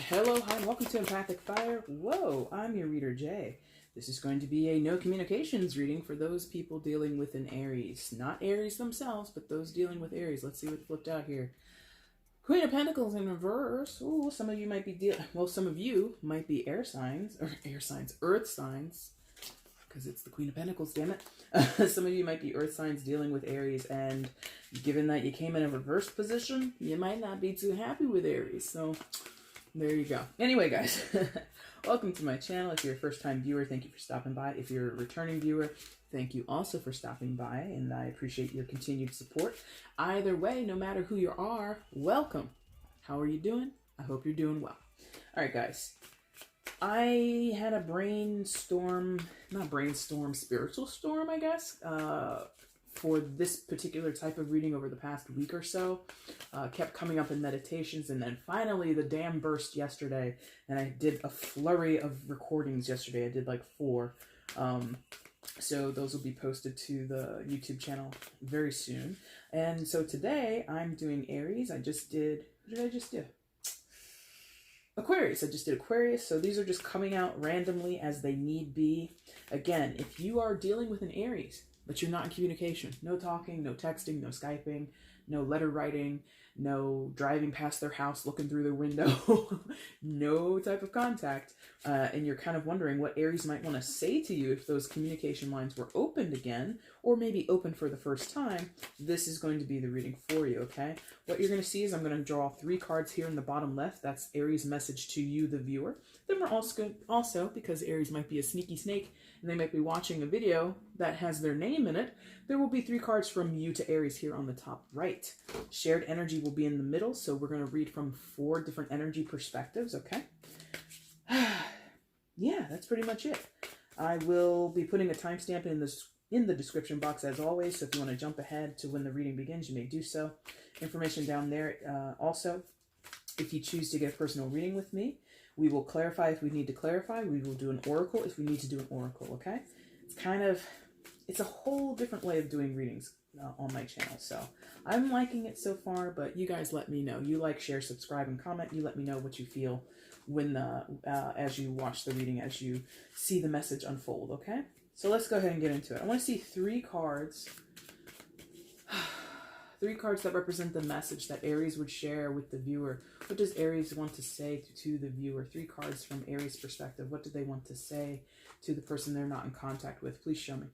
Hello, hi, and welcome to EmpathicFire. Whoa, I'm your reader, Jay. This is going to be a no communications reading for those people dealing with an Aries. Not Aries themselves, but those dealing with Aries. Let's see what flipped out here. Queen of Pentacles in reverse. Ooh, some of you might be some of you might be Earth signs, because it's the Queen of Pentacles, damn it. Some of you might be Earth signs dealing with Aries, and given that you came in a reverse position, you might not be too happy with Aries. So there you go. Anyway, guys, welcome to my channel. If you're a first-time viewer, thank you for stopping by. If you're a returning viewer, thank you also for stopping by, and I appreciate your continued support. Either way, no matter who you are, welcome. How are you doing? I hope you're doing well. All right, guys. I had a spiritual storm, I guess, for this particular type of reading over the past week or so. Kept coming up in meditations, and then finally the dam burst yesterday, and I did a flurry of recordings yesterday. I did like 4. So those will be posted to the YouTube channel very soon. And so today I'm doing Aries. What did I just do? Aquarius. I just did Aquarius. So these are just coming out randomly as they need be. Again, if you are dealing with an Aries, but you're not in communication, no talking, no texting, no Skyping, no letter writing, no driving past their house, looking through their window, no type of contact, and you're kind of wondering what Aries might want to say to you if those communication lines were opened again, or maybe open for the first time, this is going to be the reading for you, okay? What you're going to see is I'm going to draw 3 cards here in the bottom left. That's Aries' message to you, the viewer. Then we're also, because Aries might be a sneaky snake, and they might be watching a video that has their name in it, there will be 3 cards from you to Aries here on the top right. Shared energy will be in the middle, so we're going to read from 4 different energy perspectives, okay? Yeah, that's pretty much it. I will be putting a timestamp in the description box as always, so if you want to jump ahead to when the reading begins, you may do so. Information down there. Also, if you choose to get a personal reading with me, we will clarify if we need to clarify. We will do an oracle if we need to do an oracle, okay? It's a whole different way of doing readings on my channel. So I'm liking it so far, but you guys let me know. You like, share, subscribe, and comment. You let me know what you feel when as you watch the reading, as you see the message unfold, okay? So let's go ahead and get into it. I want to see 3 cards. 3 cards that represent the message that Aries would share with the viewer. What does Aries want to say to the viewer? 3 cards from Aries' perspective. What do they want to say to the person they're not in contact with? Please show me.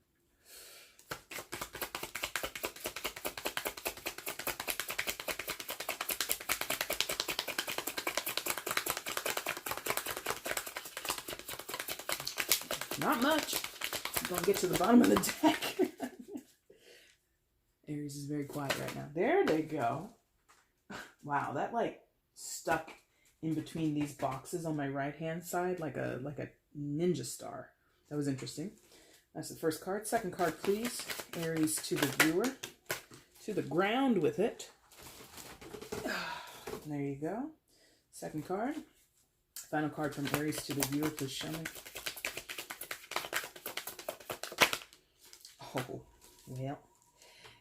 Not much. I'm going to get to the bottom of the deck. Aries is very quiet right now. There they go. Wow, that like stuck in between these boxes on my right-hand side like a ninja star. That was interesting. That's the first card. Second card, please. Aries to the viewer. To the ground with it. There you go. Second card. Final card from Aries to the viewer. Please show me. Oh, well.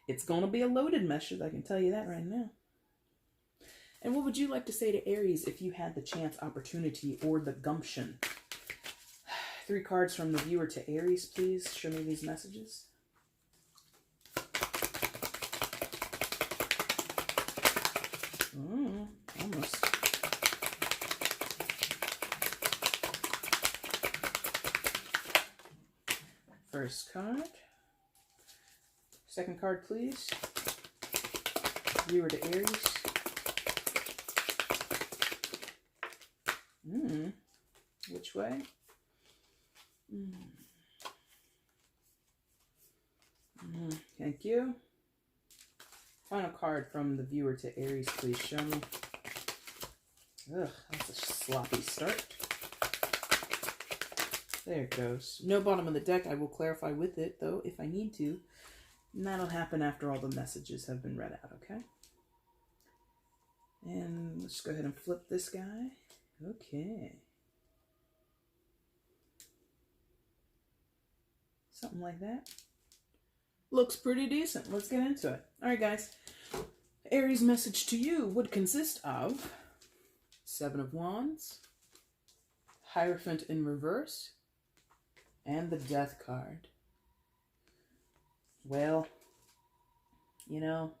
It's going to be a loaded message, I can tell you that right now. And what would you like to say to Aries if you had the chance, opportunity, or the gumption? 3 cards from the viewer to Aries, please. Show me these messages. Almost. First card. Second card, please. Viewer to Aries. Which way? Thank you. Final card from the viewer to Aries, please show me. Ugh, that's a sloppy start. There it goes. No bottom of the deck. I will clarify with it, though, if I need to. And that'll happen after all the messages have been read out, okay? And let's go ahead and flip this guy. Okay. Something like that. Looks pretty decent. Let's get into it. All right, guys. Aries' message to you would consist of Seven of Wands, Hierophant in reverse, and the Death card. Well, you know,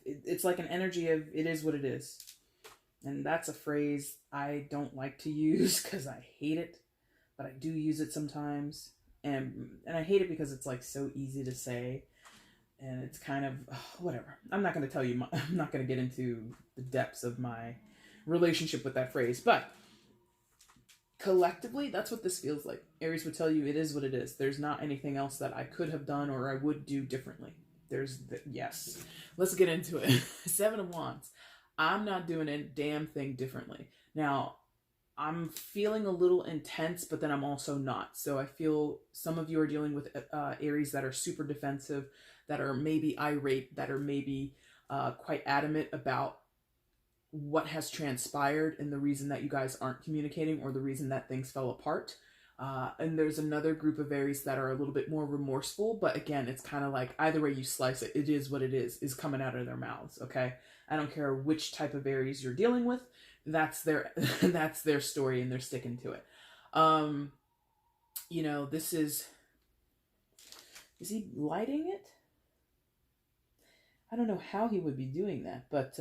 it's like an energy of it is what it is. And that's a phrase I don't like to use because I hate it, but I do use it sometimes. And I hate it because it's like so easy to say. And it's kind of, whatever. I'm not going to tell you, I'm not going to get into the depths of my relationship with that phrase. But collectively, that's what this feels like. Aries would tell you it is what it is. There's not anything else that I could have done or I would do differently. Yes. Let's get into it. Seven of Wands. I'm not doing a damn thing differently. Now, I'm feeling a little intense, but then I'm also not. So I feel some of you are dealing with Aries that are super defensive, that are maybe irate, that are maybe quite adamant about what has transpired and the reason that you guys aren't communicating or the reason that things fell apart. And there's another group of Aries that are a little bit more remorseful, but again, it's kind of like either way you slice it, it is what it is coming out of their mouths, okay? I don't care which type of Aries you're dealing with, that's their that's their story and they're sticking to it. You know, this is he lighting it? I don't know how he would be doing that, but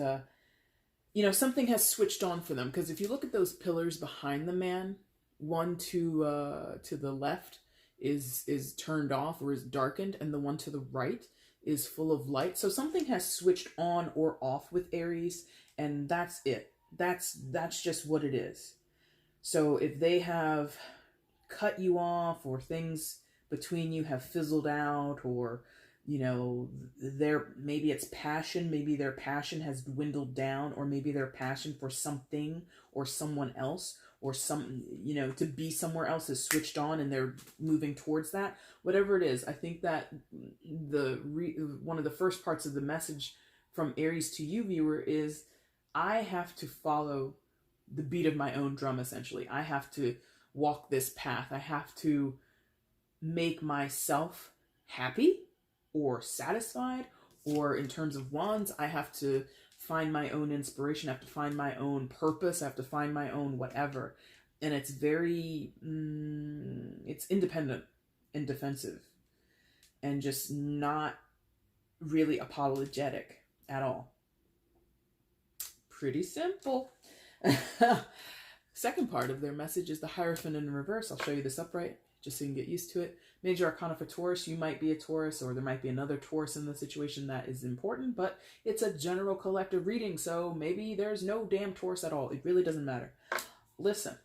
you know, something has switched on for them, because if you look at those pillars behind the man, one to the left is turned off or is darkened, and the one to the right is full of light. So something has switched on or off with Aries, and that's it. That's just what it is. So if they have cut you off, or things between you have fizzled out, or you know, maybe it's passion, maybe their passion has dwindled down, or maybe their passion for something or someone else or you know, to be somewhere else is switched on and they're moving towards that. Whatever it is, I think that one of the first parts of the message from Aries to you, viewer, is I have to follow the beat of my own drum, essentially. I have to walk this path. I have to make myself happy or satisfied, or in terms of Wands, I have to find my own inspiration. I have to find my own purpose. I have to find my own whatever. And it's very, it's independent and defensive and just not really apologetic at all. Pretty simple. Second part of their message is the Hierophant in reverse. I'll show you this upright just so you can get used to it. Major Arcana for Taurus. You might be a Taurus, or there might be another Taurus in the situation that is important, but it's a general collective reading, so maybe there's no damn Taurus at all. It really doesn't matter. Listen,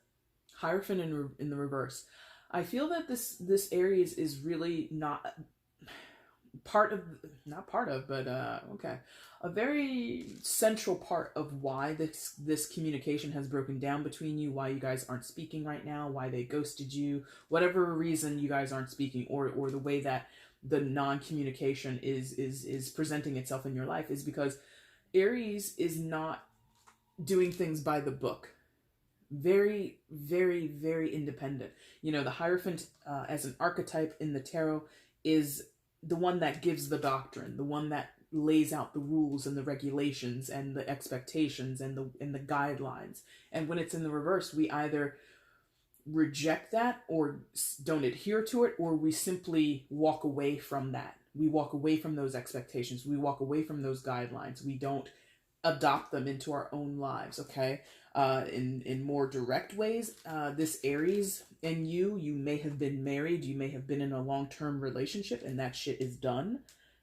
Hierophant in the reverse. I feel that this Aries is really not a very central part of why this communication has broken down between you, why you guys aren't speaking right now, why they ghosted you, whatever reason you guys aren't speaking, or the way that the non-communication is presenting itself in your life, is because Aries is not doing things by the book. Very, very, very independent. You know, the Hierophant as an archetype in the tarot is the one that gives the doctrine, the one that lays out the rules and the regulations and the expectations and the guidelines. And when it's in the reverse, we either reject that or don't adhere to it, or we simply walk away from that. We walk away from those expectations. We walk away from those guidelines. We don't adopt them into our own lives, okay? In more direct ways, this Aries and you may have been married, you may have been in a long-term relationship, and that shit is done.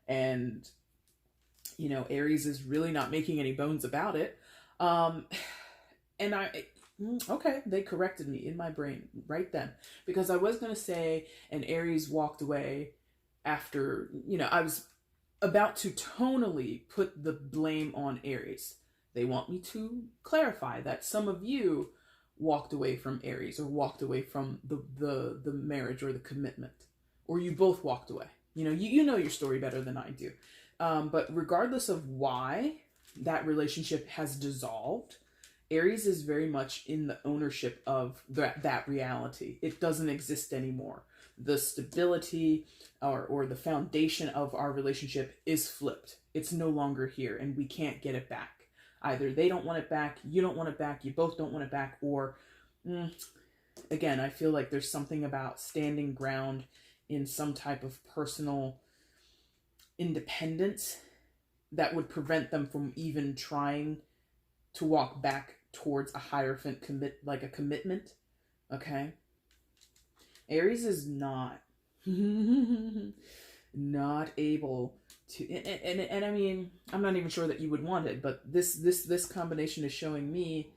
And, you know, Aries is really not making any bones about it. And okay, they corrected me in my brain right then. Because I was going to say an Aries walked away after, you know, I was about to tonally put the blame on Aries. They want me to clarify that some of you walked away from Aries, or walked away from the marriage or the commitment, or you both walked away. You know, you know your story better than I do. But regardless of why that relationship has dissolved, Aries is very much in the ownership of that reality. It doesn't exist anymore. The stability or the foundation of our relationship is flipped. It's no longer here, and we can't get it back. Either they don't want it back, you don't want it back, you both don't want it back, or again, I feel like there's something about standing ground in some type of personal independence that would prevent them from even trying to walk back towards a hierophant commitment. Okay. Aries is not not able to, and I mean, I'm not even sure that you would want it, but this combination is showing me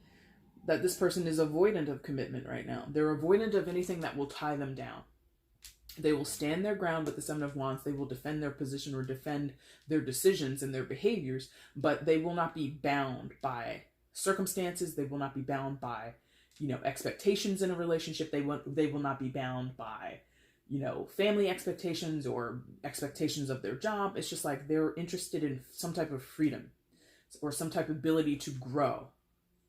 that this person is avoidant of commitment right now. They're avoidant of anything that will tie them down. They will stand their ground with the Seven of Wands. They will defend their position or defend their decisions and their behaviors, but they will not be bound by circumstances. They will not be bound by, expectations in a relationship. They will not be bound by, family expectations or expectations of their job. It's just like they're interested in some type of freedom or some type of ability to grow,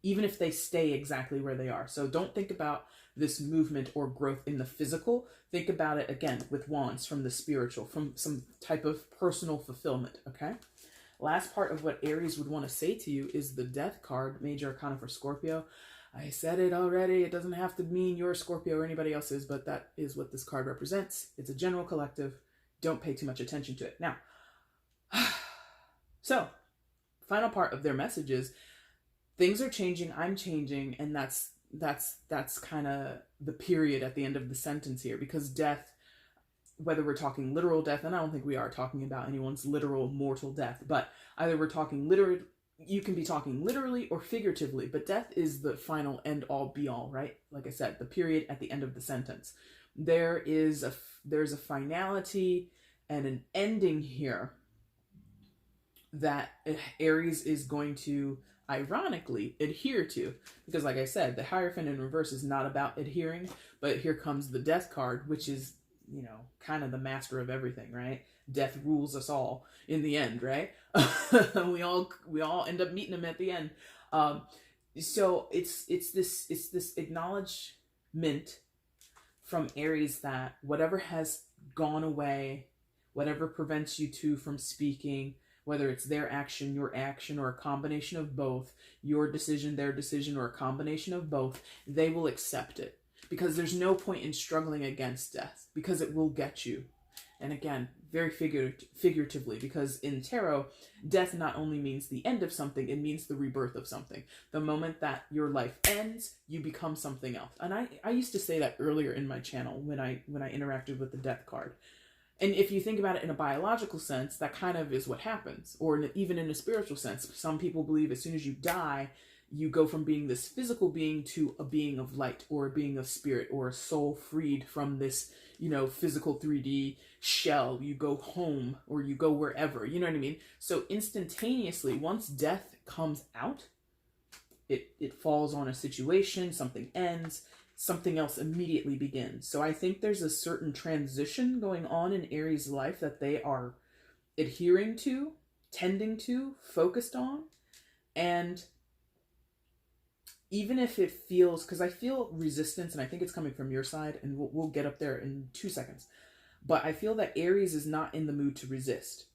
even if they stay exactly where they are. So don't think about this movement or growth in the physical. Think about it, again, with wands, from the spiritual, from some type of personal fulfillment, okay? Last part of what Aries would want to say to you is the Death card, Major Arcana for Scorpio. I said it already. It doesn't have to mean you're Scorpio or anybody else's, but that is what this card represents. It's a general collective. Don't pay too much attention to it. Now, so, final part of their message is, things are changing, I'm changing, and that's kind of the period at the end of the sentence here, because death, whether we're talking literal death, and I don't think we are talking about anyone's literal mortal death, but either we're talking literally, you can be talking literally or figuratively, but death is the final end all be all, right? Like I said, the period at the end of the sentence. There's a finality and an ending here that Aries is going to ironically adhere to, because like I said, the Hierophant in reverse is not about adhering, but here comes the Death card, which is, kind of the master of everything, right? Death rules us all in the end, right? we all end up meeting him at the end. So it's this acknowledgement from Aries that whatever has gone away, whatever prevents you two from speaking, whether it's their action, your action, or a combination of both, your decision, their decision, or a combination of both, they will accept it. Because there's no point in struggling against death, because it will get you. And again, very figuratively, because in tarot, death not only means the end of something, it means the rebirth of something. The moment that your life ends, you become something else. And I used to say that earlier in my channel when I interacted with the Death card. And if you think about it in a biological sense, that kind of is what happens. Or even in a spiritual sense, some people believe as soon as you die, you go from being this physical being to a being of light, or a being of spirit, or a soul freed from this, physical 3D shell. You go home, or you go wherever, you know what I mean? So instantaneously, once death comes out, it falls on a situation, something ends, something else immediately begins. So I think there's a certain transition going on in Aries' life that they are adhering to, tending to, focused on. And even if it feels, because I feel resistance, and I think it's coming from your side, and we'll get up there in 2 seconds. But I feel that Aries is not in the mood to resist.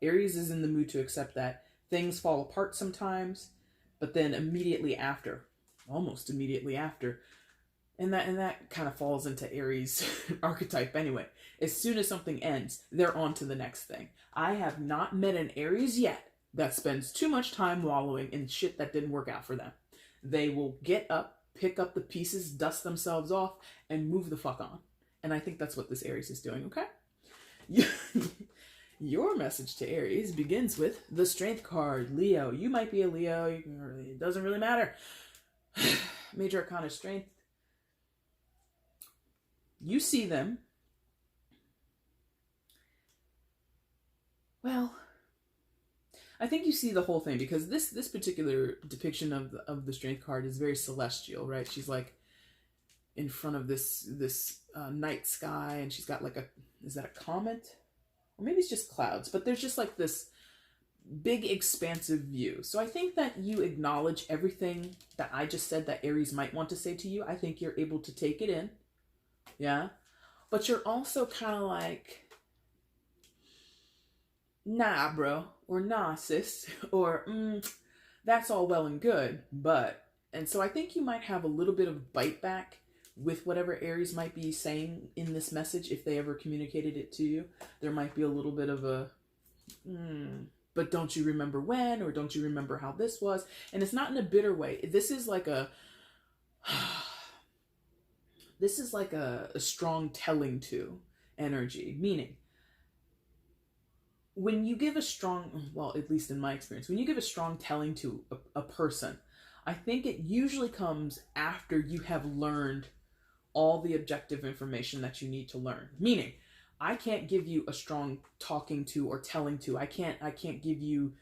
Aries is in the mood to accept that things fall apart sometimes, but then immediately after, almost immediately after, and that kind of falls into Aries archetype anyway. As soon as something ends, they're on to the next thing. I have not met an Aries yet that spends too much time wallowing in shit that didn't work out for them. They will get up, pick up the pieces, dust themselves off, and move the fuck on. And I think that's what this Aries is doing, okay? Your message to Aries begins with the Strength card. Leo. You might be a Leo. It doesn't really matter. Major Arcana Strength. You see them. Well, I think you see the whole thing, because this particular depiction of the Strength card is very celestial, right? She's like in front of this night sky, and she's got like is that a comet? Or maybe it's just clouds, but there's just like this big expansive view. So I think that you acknowledge everything that I just said that Aries might want to say to you. I think you're able to take it in. Yeah. But you're also kind of like, nah, bro, or nah, sis, or that's all well and good, and so I think you might have a little bit of bite back with whatever Aries might be saying in this message. If they ever communicated it to you, there might be a little bit of a, but don't you remember when, or don't you remember how this was? And it's not in a bitter way. This is like a strong telling to energy, meaning when you give a strong, well, at least in my experience, when you give a strong telling to a person, I think it usually comes after you have learned all the objective information that you need to learn. Meaning, I can't give you a strong talking to or telling to. I can't give you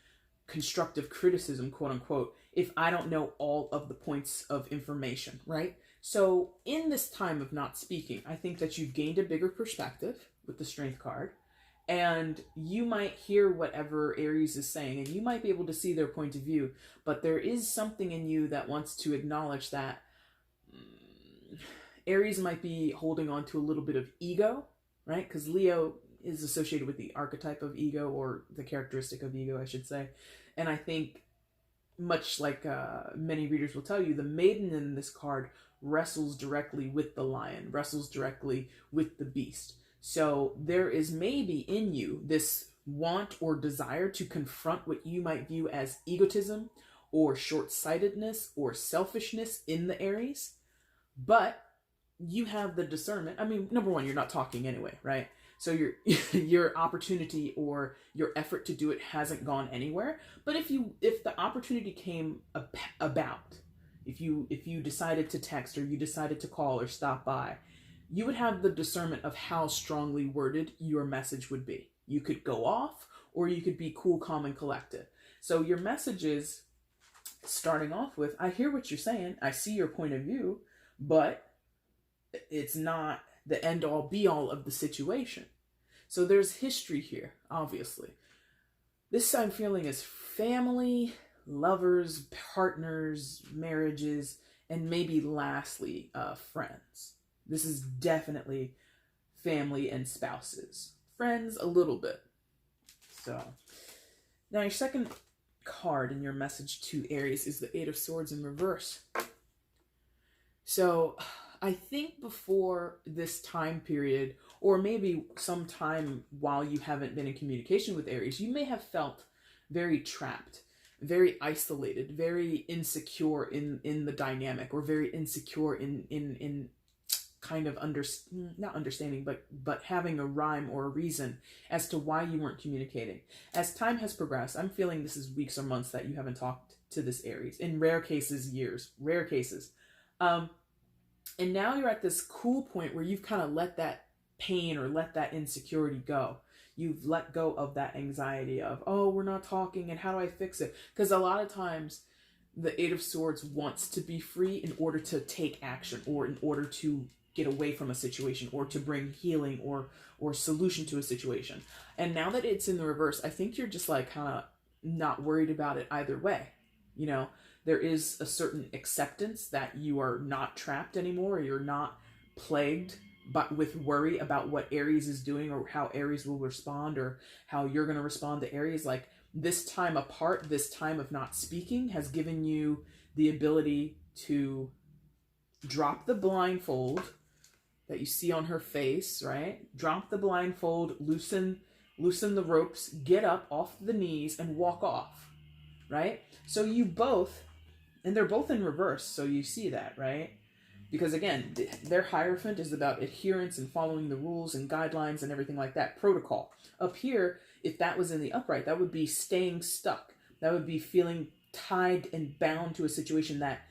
constructive criticism, quote unquote, if I don't know all of the points of information, right? So in this time of not speaking, I think that you've gained a bigger perspective with the Strength card, and you might hear whatever Aries is saying, and you might be able to see their point of view, but there is something in you that wants to acknowledge that Aries might be holding on to a little bit of ego, right? Because Leo is associated with the archetype of ego, or the characteristic of ego, I should say. And I think, much like many readers will tell you, the maiden in this card wrestles directly with the lion, wrestles directly with the beast. So there is maybe in you this want or desire to confront what you might view as egotism or short-sightedness or selfishness in the Aries, but you have the discernment. I mean, number one, you're not talking anyway, right? So your opportunity or your effort to do it hasn't gone anywhere. But if the opportunity came about, if you decided to text, or you decided to call or stop by, you would have the discernment of how strongly worded your message would be. You could go off, or you could be cool, calm, and collected. So your message is starting off with, I hear what you're saying, I see your point of view, but it's not the end all be all of the situation. So there's history here, obviously. This I'm feeling is family, lovers, partners, marriages, and maybe lastly, friends. This is definitely family and spouses. Friends, a little bit. So now your second card in your message to Aries is the Eight of Swords in reverse. So I think before this time period, or maybe some time while you haven't been in communication with Aries, you may have felt very trapped, very isolated, very insecure in the dynamic, or very insecure in kind of not understanding, but having a rhyme or a reason as to why you weren't communicating. As time has progressed, I'm feeling this is weeks or months that you haven't talked to this Aries. In rare cases, years. Rare cases. And now you're at this cool point where you've kind of let that pain or let that insecurity go. You've let go of that anxiety of, oh, we're not talking, and how do I fix it? Because a lot of times the Eight of Swords wants to be free in order to take action, or in order to get away from a situation, or to bring healing or solution to a situation. And now that it's in the reverse, I think you're just like kind of not worried about it either way. You know, there is a certain acceptance that you are not trapped anymore, or you're not plagued but with worry about what Aries is doing, or how Aries will respond, or how you're going to respond to Aries. Like, this time apart, this time of not speaking, has given you the ability to drop the blindfold that you see on her face, right? Drop the blindfold, loosen the ropes, get up off the knees, and walk off, right? So you both, and they're both in reverse, so you see that, right? Because again, their Hierophant is about adherence and following the rules and guidelines and everything like that, protocol. Up here, if that was in the upright, that would be staying stuck. That would be feeling tied and bound to a situation that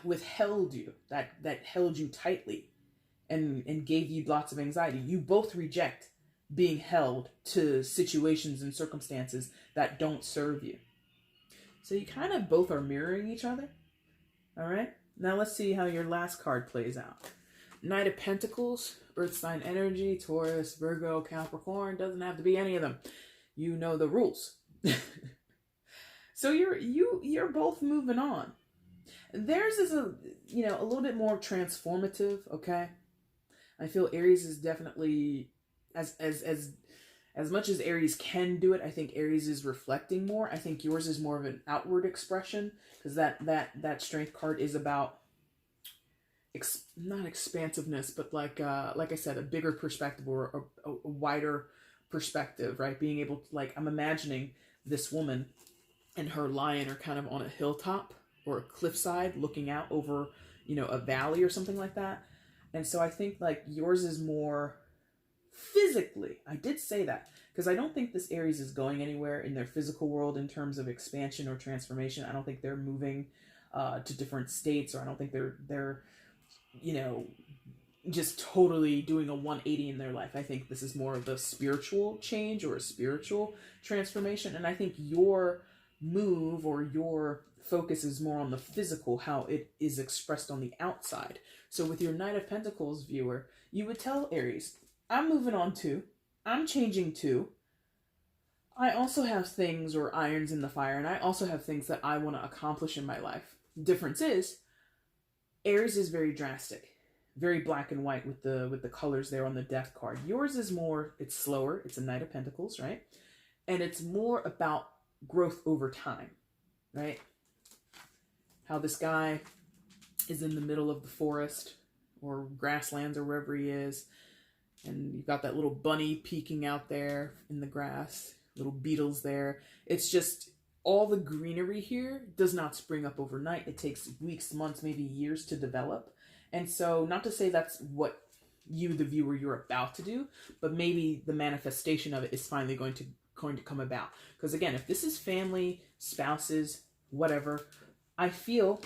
withheld you, that held you tightly and gave you lots of anxiety. You both reject being held to situations and circumstances that don't serve you. So you kind of both are mirroring each other. All right. Now let's see how your last card plays out. Knight of Pentacles, Earth sign energy, Taurus, Virgo, Capricorn. Doesn't have to be any of them. You know the rules. So you're both moving on. Theirs is a little bit more transformative. Okay. I feel Aries is definitely as As much as Aries can do it, I think Aries is reflecting more. I think yours is more of an outward expression, because that strength card is about not expansiveness, but like I said, a bigger perspective, or a wider perspective, right? Being able to, like, I'm imagining this woman and her lion are kind of on a hilltop or a cliffside looking out over, a valley or something like that. And so I think like yours is more physically. I did say that because I don't think this Aries is going anywhere in their physical world in terms of expansion or transformation. I don't think they're moving to different states, or I don't think they're just totally doing a 180 in their life. I think this is more of a spiritual change or a spiritual transformation. And I think your move or your focus is more on the physical, how it is expressed on the outside. So with your Knight of Pentacles viewer, you would tell Aries, I'm moving on too. I'm changing too. I also have things or irons in the fire, and I also have things that I want to accomplish in my life. The difference is, Aries is very drastic, very black and white with the colors there on the Death card. Yours is more, it's slower. It's a Knight of Pentacles, right? And it's more about growth over time, right? How this guy is in the middle of the forest or grasslands or wherever he is, and you've got that little bunny peeking out there in the grass, little beetles there. It's just all the greenery here does not spring up overnight. It takes weeks, months, maybe years to develop. And so, not to say that's what you, the viewer, you're about to do, but maybe the manifestation of it is finally going to come about. Because again, if this is family, spouses, whatever, I feel,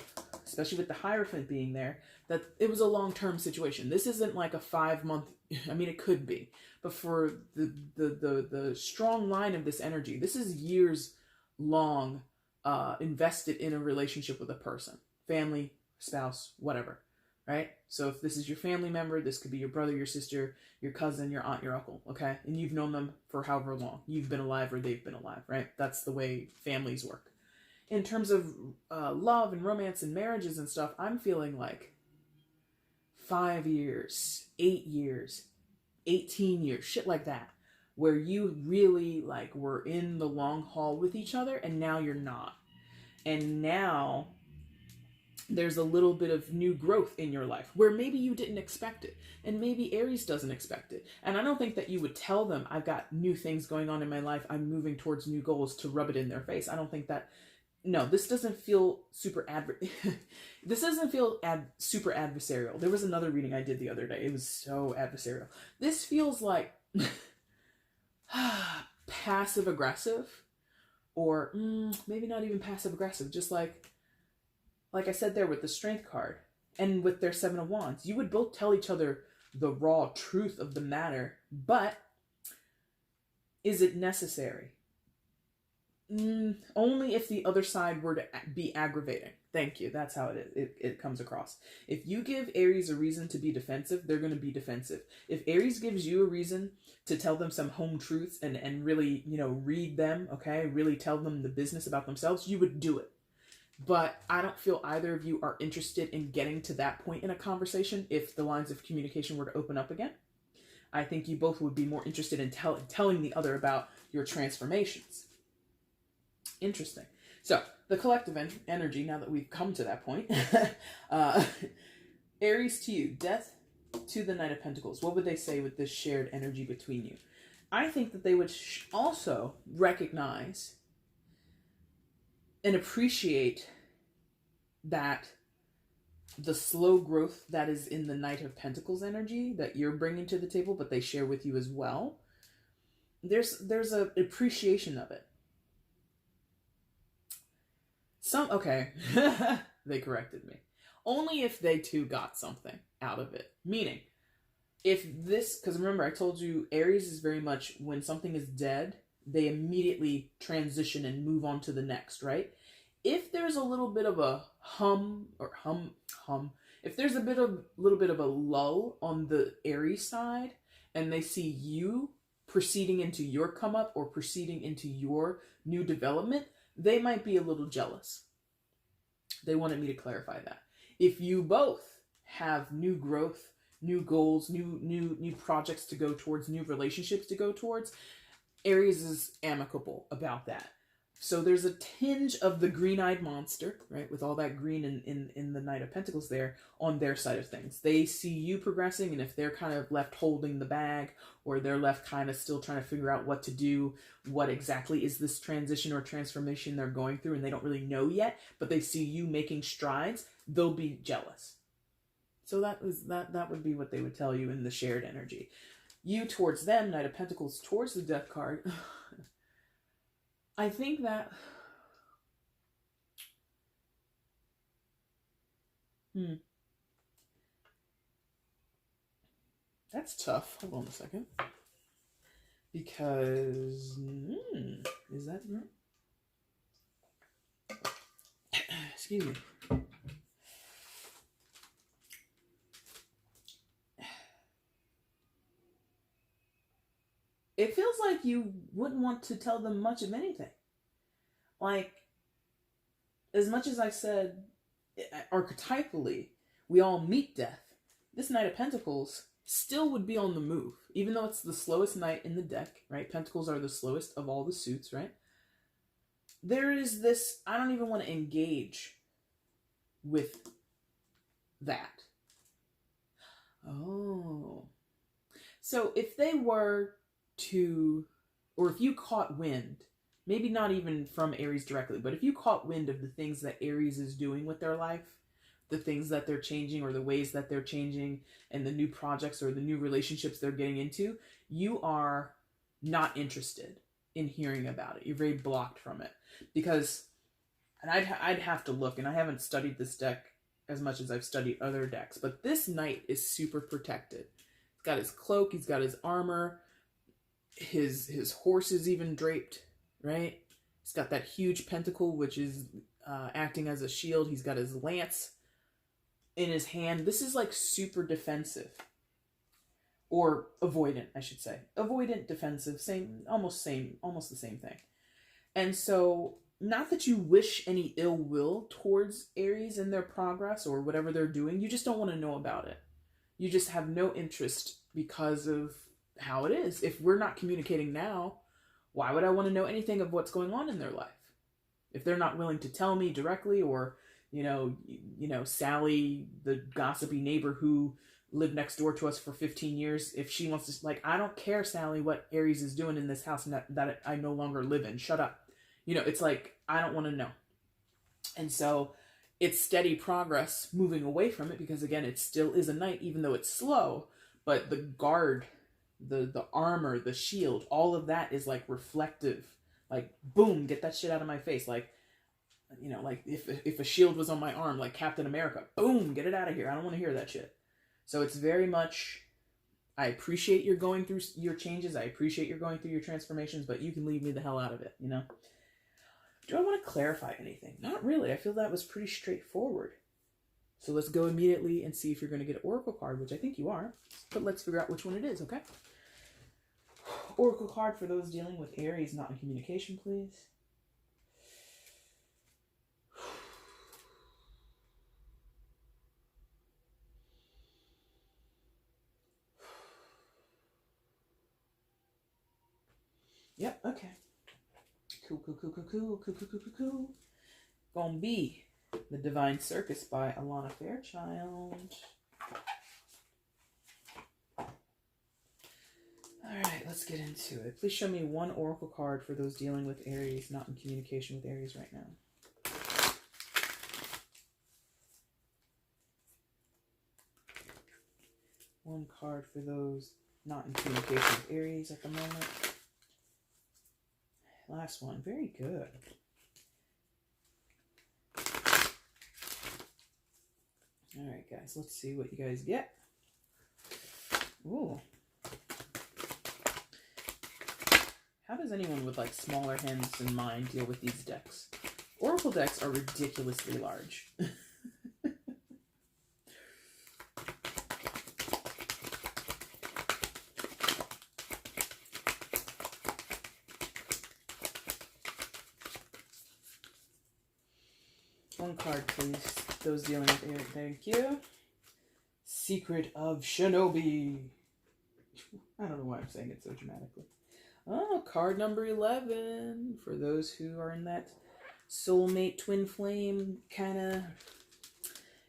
especially with the Hierophant being there, that it was a long-term situation. This isn't like a 5-month, I mean, it could be, but for the strong line of this energy, this is years long invested in a relationship with a person, family, spouse, whatever, right? So if this is your family member, this could be your brother, your sister, your cousin, your aunt, your uncle, okay? And you've known them for however long you've been alive or they've been alive, right? That's the way families work. In terms of love and romance and marriages and stuff, I'm feeling like 5 years, 8 years, 18 years, shit like that, where you really like were in the long haul with each other, and now you're not. And now there's a little bit of new growth in your life where maybe you didn't expect it, and maybe Aries doesn't expect it. And I don't think that you would tell them, I've got new things going on in my life, I'm moving towards new goals, to rub it in their face. I don't think that. No, this doesn't feel super super adversarial. There was another reading I did the other day. It was so adversarial. This feels like passive aggressive, or maybe not even passive aggressive. Just like I said there with the Strength card and with their Seven of Wands, you would both tell each other the raw truth of the matter, but is it necessary? Only if the other side were to be aggravating. Thank you. That's how it comes across. If you give Aries a reason to be defensive, they're going to be defensive. If Aries gives you a reason to tell them some home truths and really, read them, okay, really tell them the business about themselves, you would do it. But I don't feel either of you are interested in getting to that point in a conversation if the lines of communication were to open up again. I think you both would be more interested in telling the other about your transformations. Interesting. So, the collective energy, now that we've come to that point, Aries to you, Death to the Knight of Pentacles. What would they say with this shared energy between you? I think that they would also recognize and appreciate that the slow growth that is in the Knight of Pentacles energy that you're bringing to the table, but they share with you as well. There's an appreciation of it. Okay, they corrected me. Only if they too got something out of it. Meaning, if this, because remember I told you Aries is very much, when something is dead, they immediately transition and move on to the next, right? If there's a little bit of a if there's little bit of a lull on the Aries side, and they see you proceeding into your come up or proceeding into your new development, they might be a little jealous. They wanted me to clarify that. If you both have new growth, new goals, new projects to go towards, new relationships to go towards, Aries is amicable about that. So there's a tinge of the green-eyed monster, right, with all that green in the Knight of Pentacles there on their side of things. They see you progressing, and if they're kind of left holding the bag, or they're left kind of still trying to figure out what to do, what exactly is this transition or transformation they're going through, and they don't really know yet, but they see you making strides, they'll be jealous. So that would be what they would tell you in the shared energy. You towards them, Knight of Pentacles towards the Death card. I think that... That's tough. Hold on a second. Because... is that right? Excuse me. It feels like you wouldn't want to tell them much of anything. Like, as much as I said, archetypally, we all meet death, this Knight of Pentacles still would be on the move. Even though it's the slowest knight in the deck, right? Pentacles are the slowest of all the suits, right? There is this, I don't even want to engage with that. Oh. So if they were to, or if you caught wind, maybe not even from Aries directly, but if you caught wind of the things that Aries is doing with their life, the things that they're changing or the ways that they're changing and the new projects or the new relationships they're getting into, you are not interested in hearing about it. You're very blocked from it. Because, and I'd have to look, and I haven't studied this deck as much as I've studied other decks, but this knight is super protected. He's got his cloak, he's got his armor, his horse is even draped, right? He's got that huge pentacle, which is acting as a shield. He's got his lance in his hand. This is like super defensive. Or avoidant, I should say. Avoidant, defensive, almost the same thing. And so, not that you wish any ill will towards Aries in their progress or whatever they're doing, you just don't want to know about it. You just have no interest because of how it is. If we're not communicating now, why would I want to know anything of what's going on in their life? If they're not willing to tell me directly, or, you know, Sally, the gossipy neighbor who lived next door to us for 15 years, if she wants to, like, I don't care, Sally, what Aries is doing in this house that I no longer live in. Shut up. You know, it's like, I don't want to know. And so it's steady progress moving away from it, because again, it still is a knight, even though it's slow, but the guard, the armor, the shield, all of that is like reflective. Like, boom, get that shit out of my face. Like, you know, like if a shield was on my arm, like Captain America, boom, get it out of here. I don't want to hear that shit. So it's very much, I appreciate you're going through your changes. I appreciate you're going through your transformations, but you can leave me the hell out of it, you know? Do I want to clarify anything? Not really. I feel that was pretty straightforward. So let's go immediately and see if you're going to get an Oracle card, which I think you are. But let's figure out which one it is, okay? Oracle card for those dealing with Aries not in communication, please. Yep, okay. Cool. Gonna be The Divine Circus by Alana Fairchild. Alright, let's get into it. Please show me one Oracle card for those dealing with Aries, not in communication with Aries right now. One card for those not in communication with Aries at the moment. Last one. Very good. Alright, guys. Let's see what you guys get. Ooh. How does anyone with, like, smaller hands in mind deal with these decks? Oracle decks are ridiculously large. One card, please. Those dealing with Aries. Thank you. Secret of Shinobi. I don't know why I'm saying it so dramatically. Oh, card number 11. For those who are in that soulmate twin flame kind of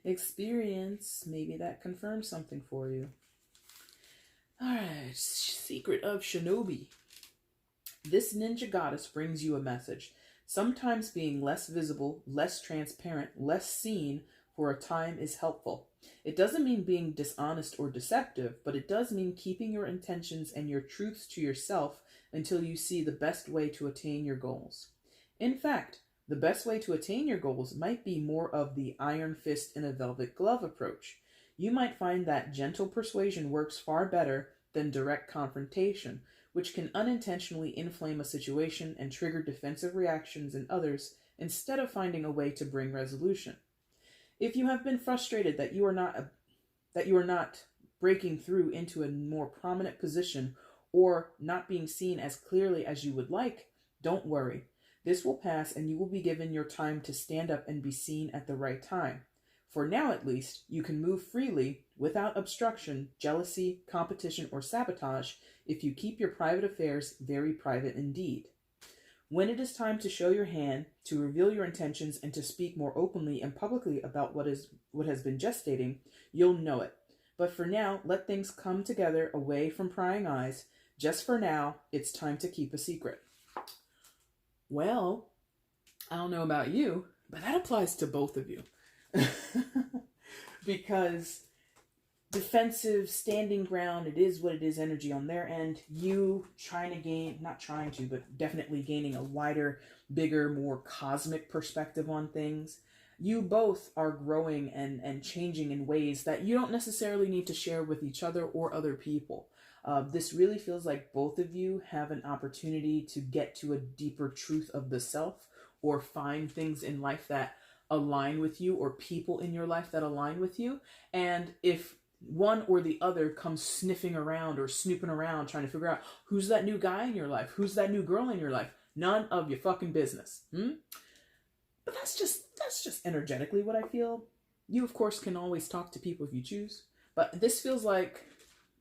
experience, maybe that confirms something for you. All right, Secret of Shinobi. This ninja goddess brings you a message. Sometimes being less visible, less transparent, less seen for a time is helpful. It doesn't mean being dishonest or deceptive, but it does mean keeping your intentions and your truths to yourself until you see the best way to attain your goals. In fact, the best way to attain your goals might be more of the iron fist in a velvet glove approach. You might find that gentle persuasion works far better than direct confrontation, which can unintentionally inflame a situation and trigger defensive reactions in others instead of finding a way to bring resolution. If you have been frustrated that you are not breaking through into a more prominent position or not being seen as clearly as you would like, don't worry. This will pass and you will be given your time to stand up and be seen at the right time. For now, at least, you can move freely without obstruction, jealousy, competition, or sabotage if you keep your private affairs very private indeed. When it is time to show your hand, to reveal your intentions, and to speak more openly and publicly about what has been gestating, you'll know it. But for now, let things come together away from prying eyes. Just for now, it's time to keep a secret. Well, I don't know about you, but that applies to both of you. Because defensive, standing ground, it is what it is energy on their end. You trying to gain, not trying to, but definitely gaining a wider, bigger, more cosmic perspective on things. You both are growing and changing in ways that you don't necessarily need to share with each other or other people. This really feels like both of you have an opportunity to get to a deeper truth of the self or find things in life that align with you or people in your life that align with you. And if one or the other comes sniffing around or snooping around trying to figure out who's that new guy in your life, who's that new girl in your life, none of your fucking business. But that's just energetically what I feel. You, of course, can always talk to people if you choose. But this feels like,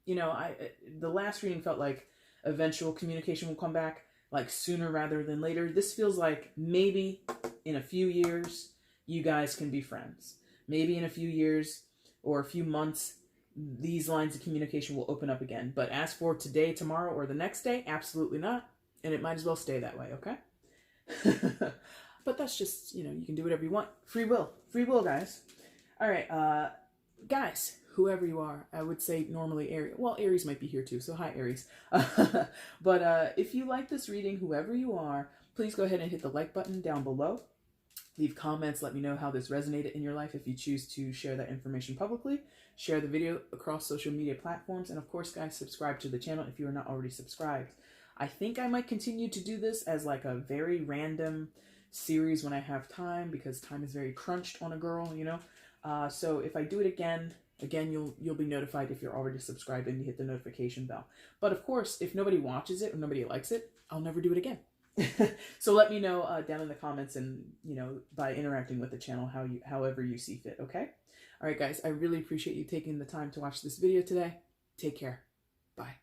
the last reading felt like eventual communication will come back, like sooner rather than later. This feels like maybe in a few years, you guys can be friends. Maybe in a few years or a few months, these lines of communication will open up again. But as for today, tomorrow, or the next day, absolutely not. And it might as well stay that way, okay? But that's just, you can do whatever you want. Free will, guys. All right, guys, whoever you are, I would say normally Aries. Well, Aries might be here too, so hi, Aries. But if you like this reading, whoever you are, please go ahead and hit the like button down below. Leave comments, let me know how this resonated in your life if you choose to share that information publicly. Share the video across social media platforms. And of course, guys, subscribe to the channel if you are not already subscribed. I think I might continue to do this as like a very random series when I have time, because time is very crunched on a girl, So if I do it again, you'll be notified if you're already subscribed and you hit the notification bell. But of course, if nobody watches it or nobody likes it, I'll never do it again. So let me know down in the comments and, by interacting with the channel, however you see fit, okay? All right, guys, I really appreciate you taking the time to watch this video today. Take care. Bye.